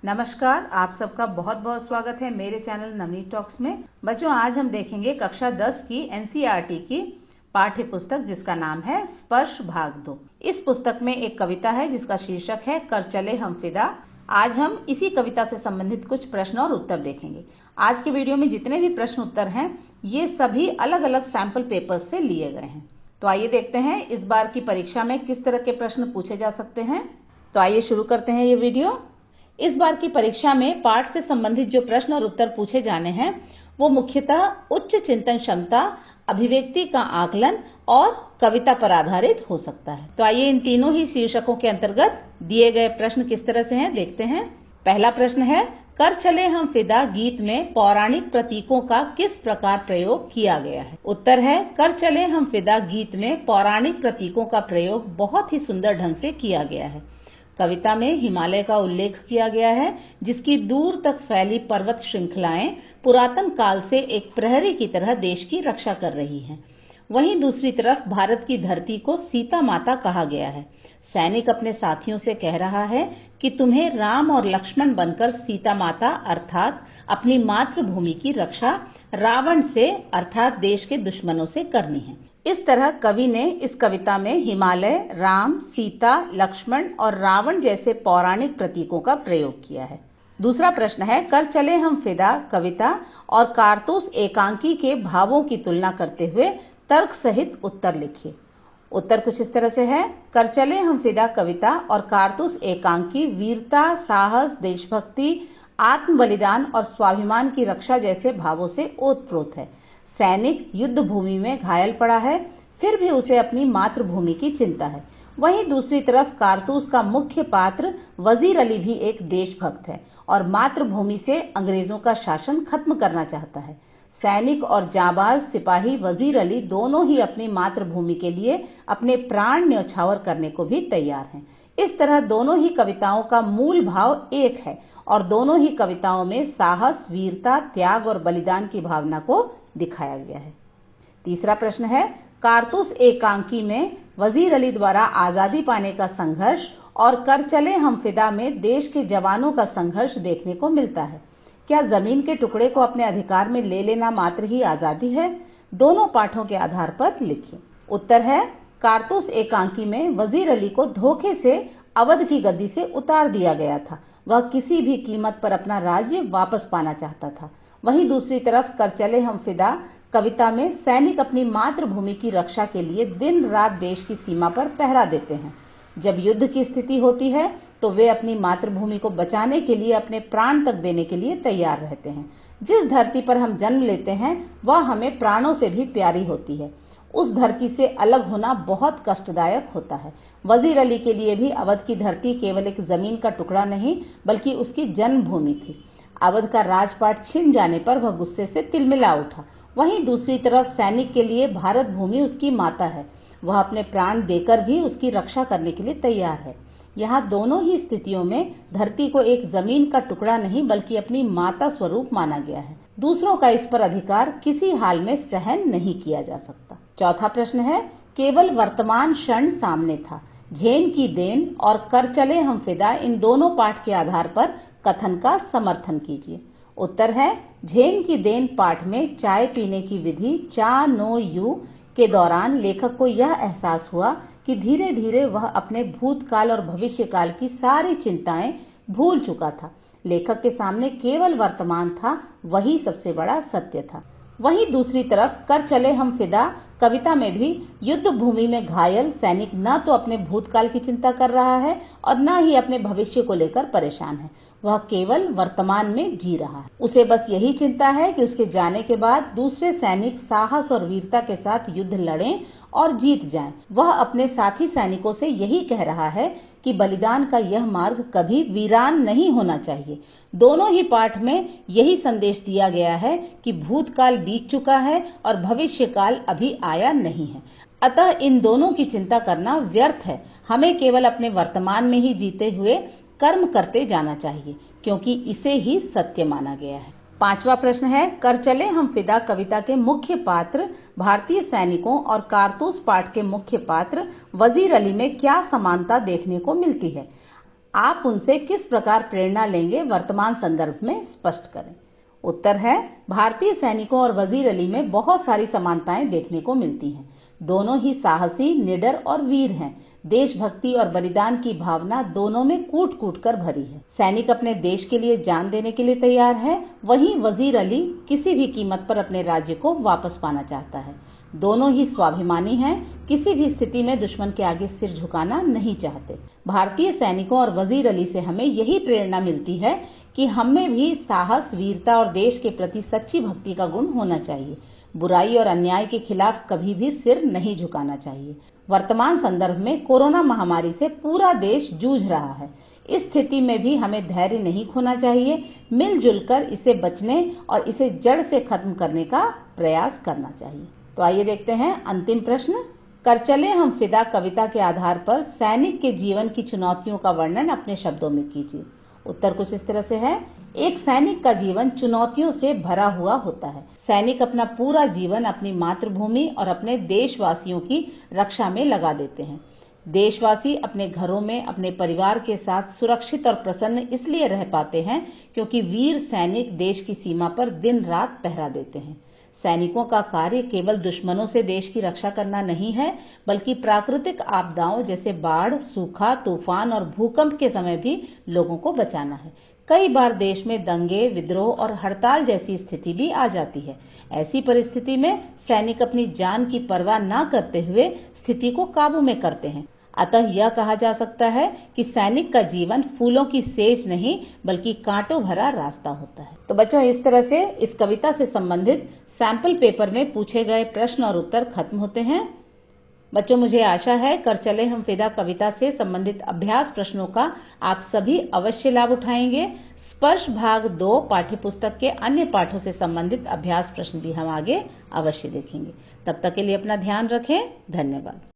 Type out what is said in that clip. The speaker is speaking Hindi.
नमस्कार, आप सबका बहुत बहुत स्वागत है मेरे चैनल नवनीत टॉक्स में। बच्चों, आज हम देखेंगे कक्षा 10 की एनसीईआरटी की पाठ्य पुस्तक जिसका नाम है स्पर्श भाग 2। इस पुस्तक में एक कविता है जिसका शीर्षक है कर चले हम फिदा। आज हम इसी कविता से संबंधित कुछ प्रश्न और उत्तर देखेंगे। आज के वीडियो में जितने भी प्रश्न उत्तर हैं ये सभी अलग अलग सैंपल पेपर्स से लिए गए हैं। तो आइए देखते हैं इस बार की परीक्षा में किस तरह के प्रश्न पूछे जा सकते हैं। तो आइए शुरू करते हैं ये वीडियो। इस बार की परीक्षा में पाठ से संबंधित जो प्रश्न और उत्तर पूछे जाने हैं वो मुख्यतः उच्च चिंतन क्षमता, अभिव्यक्ति का आकलन और कविता पर आधारित हो सकता है। तो आइए इन तीनों ही शीर्षकों के अंतर्गत दिए गए प्रश्न किस तरह से हैं देखते हैं। पहला प्रश्न है, कर चले हम फिदा गीत में पौराणिक प्रतीकों का किस प्रकार प्रयोग किया गया है। उत्तर है, कर चले हम फिदा गीत में पौराणिक प्रतीकों का प्रयोग बहुत ही सुंदर ढंग से किया गया है। कविता में हिमालय का उल्लेख किया गया है जिसकी दूर तक फैली पर्वत श्रृंखलाएं पुरातन काल से एक प्रहरी की तरह देश की रक्षा कर रही हैं। वहीं दूसरी तरफ भारत की धरती को सीता माता कहा गया है। सैनिक अपने साथियों से कह रहा है कि तुम्हें राम और लक्ष्मण बनकर सीता माता अर्थात अपनी मातृभूमि की रक्षा रावण से अर्थात देश के दुश्मनों से करनी है। इस तरह कवि ने इस कविता में हिमालय, राम, सीता, लक्ष्मण और रावण जैसे पौराणिक प्रतीकों का प्रयोग किया है। दूसरा प्रश्न है, कर चले हम फिदा कविता और कारतूस एकांकी के भावों की तुलना करते हुए तर्क सहित उत्तर लिखिए। उत्तर कुछ इस तरह से है, कर चले हम फिदा कविता और कारतूस एकांकी वीरता, साहस, देशभक्ति, आत्म बलिदान और स्वाभिमान की रक्षा जैसे भावों से ओतप्रोत है। सैनिक युद्ध भूमि में घायल पड़ा है, फिर भी उसे अपनी मातृभूमि की चिंता है। वहीं दूसरी तरफ कारतूस का मुख्य पात्र वजीर अली भी एक देशभक्त है और मातृभूमि से अंग्रेजों का शासन खत्म करना चाहता है। सैनिक और जाबाज सिपाही वजीर अली दोनों ही अपनी मातृभूमि के लिए अपने प्राण न्यौछावर करने को भी तैयार हैं। इस तरह दोनों ही कविताओं का मूल भाव एक है और दोनों ही कविताओं में साहस, वीरता, त्याग और बलिदान की भावना को दिखाया गया है। तीसरा प्रश्न है, कारतूस एकांकी में वजीर अली द्वारा आजादी पाने का संघर्ष और कर चले हम फिदा में देश के जवानों का संघर्ष देखने को मिलता है। क्या जमीन के टुकड़े को अपने अधिकार में ले लेना मात्र ही आजादी है? दोनों पाठों के आधार पर लिखिए। उत्तर है, कारतूस एकांकी में वजीर अली को धोखे से अवध की गद्दी से उतार दिया गया था। वह किसी भी कीमत पर अपना राज्य वापस पाना चाहता था। वहीं दूसरी तरफ कर चले हम फिदा कविता में सैनिक अपनी मातृभूमि की रक्षा के लिए दिन रात देश की सीमा पर पहरा देते हैं। जब युद्ध की स्थिति होती है तो वे अपनी मातृभूमि को बचाने के लिए अपने प्राण तक देने के लिए तैयार रहते हैं। जिस धरती पर हम जन्म लेते हैं वह हमें प्राणों से भी प्यारी होती है। उस धरती से अलग होना बहुत कष्टदायक होता है। वजीर अली के लिए भी अवध की धरती केवल एक जमीन का टुकड़ा नहीं बल्कि उसकी जन्मभूमि थी। अवध का राजपाट छिन जाने पर वह गुस्से से तिलमिला उठा। वहीं दूसरी तरफ सैनिक के लिए भारत भूमि उसकी माता है। वह अपने प्राण देकर भी उसकी रक्षा करने के लिए तैयार है। यहाँ दोनों ही स्थितियों में धरती को एक जमीन का टुकड़ा नहीं बल्कि अपनी माता स्वरूप माना गया है। दूसरों का इस पर अधिकार किसी हाल में सहन नहीं किया जा सकता। चौथा प्रश्न है, केवल वर्तमान क्षण सामने था, झेन की देन और कर चले हम फिदा इन दोनों पाठ के आधार पर कथन का समर्थन कीजिए। उत्तर है, झेन की देन पाठ में चाय पीने की विधि चा नो यू के दौरान लेखक को यह एहसास हुआ कि धीरे धीरे वह अपने भूतकाल और भविष्यकाल की सारी चिंताएं भूल चुका था। लेखक के सामने केवल वर्तमान था, वही सबसे बड़ा सत्य था। वहीं दूसरी तरफ कर चले हम फिदा कविता में भी युद्ध भूमि में घायल सैनिक न तो अपने भूतकाल की चिंता कर रहा है और न ही अपने भविष्य को लेकर परेशान है। वह केवल वर्तमान में जी रहा है। उसे बस यही चिंता है कि उसके जाने के बाद दूसरे सैनिक साहस और वीरता के साथ युद्ध लड़ें और जीत जाएं। वह अपने साथी सैनिकों से यही कह रहा है कि बलिदान का यह मार्ग कभी वीरान नहीं होना चाहिए। दोनों ही पाठ में यही संदेश दिया गया है कि भूतकाल बीत चुका है और भविष्यकाल अभी आया नहीं है। अतः इन दोनों की चिंता करना व्यर्थ है। हमें केवल अपने वर्तमान में ही जीते हुए कर्म करते जाना चाहिए क्योंकि इसे ही सत्य माना गया है। पांचवा प्रश्न है, कर चले हम फिदा कविता के मुख्य पात्र भारतीय सैनिकों और कारतूस पाठ के मुख्य पात्र वजीर अली में क्या समानता देखने को मिलती है। आप उनसे किस प्रकार प्रेरणा लेंगे, वर्तमान संदर्भ में स्पष्ट करें। उत्तर है, भारतीय सैनिकों और वजीर अली में बहुत सारी समानताएं देखने को मिलती हैं। दोनों ही साहसी, निडर और वीर हैं। देशभक्ति और बलिदान की भावना दोनों में कूट कूट कर भरी है। सैनिक अपने देश के लिए जान देने के लिए तैयार है, वहीं वजीर अली किसी भी कीमत पर अपने राज्य को वापस पाना चाहता है। दोनों ही स्वाभिमानी हैं, किसी भी स्थिति में दुश्मन के आगे सिर झुकाना नहीं चाहते। भारतीय सैनिकों और वजीर अली से हमें यही प्रेरणा मिलती है कि हमें भी साहस, वीरता और देश के प्रति सच्ची भक्ति का गुण होना चाहिए। बुराई और अन्याय के खिलाफ कभी भी सिर नहीं झुकाना चाहिए। वर्तमान संदर्भ में कोरोना महामारी से पूरा देश जूझ रहा है। इस स्थिति में भी हमें धैर्य नहीं खोना चाहिए। मिलजुल कर इसे बचने और इसे जड़ से खत्म करने का प्रयास करना चाहिए। तो आइए देखते हैं अंतिम प्रश्न। कर चले हम फिदा कविता के आधार पर सैनिक के जीवन की चुनौतियों का वर्णन अपने शब्दों में कीजिए। उत्तर कुछ इस तरह से है। एक सैनिक का जीवन चुनौतियों से भरा हुआ होता है। सैनिक अपना पूरा जीवन अपनी मातृभूमि और अपने देशवासियों की रक्षा में लगा देते हैं। देशवासी अपने घरों में अपने परिवार के साथ सुरक्षित और प्रसन्न इसलिए रह पाते हैं क्योंकि वीर सैनिक देश की सीमा पर दिन रात पहरा देते हैं। सैनिकों का कार्य केवल दुश्मनों से देश की रक्षा करना नहीं है, बल्कि प्राकृतिक आपदाओं जैसे बाढ़, सूखा, तूफान और भूकंप के समय भी लोगों को बचाना है। कई बार देश में दंगे, विद्रोह और हड़ताल जैसी स्थिति भी आ जाती है। ऐसी परिस्थिति में सैनिक अपनी जान की परवाह न करते हुए स्थिति को काबू में करते हैं। अतः यह कहा जा सकता है कि सैनिक का जीवन फूलों की सेज नहीं, बल्कि कांटों भरा रास्ता होता है। तो बच्चों, इस तरह से इस कविता से संबंधित सैंपल पेपर में पूछे गए प्रश्न और उत्तर खत्म होते हैं। बच्चों, मुझे आशा है कर चले हम फिदा कविता से संबंधित अभ्यास प्रश्नों का आप सभी अवश्य लाभ उठाएंगे। स्पर्श भाग 2 पाठ्यपुस्तक के अन्य पाठों से संबंधित अभ्यास प्रश्न भी हम आगे अवश्य देखेंगे। तब तक के लिए अपना ध्यान रखें। धन्यवाद।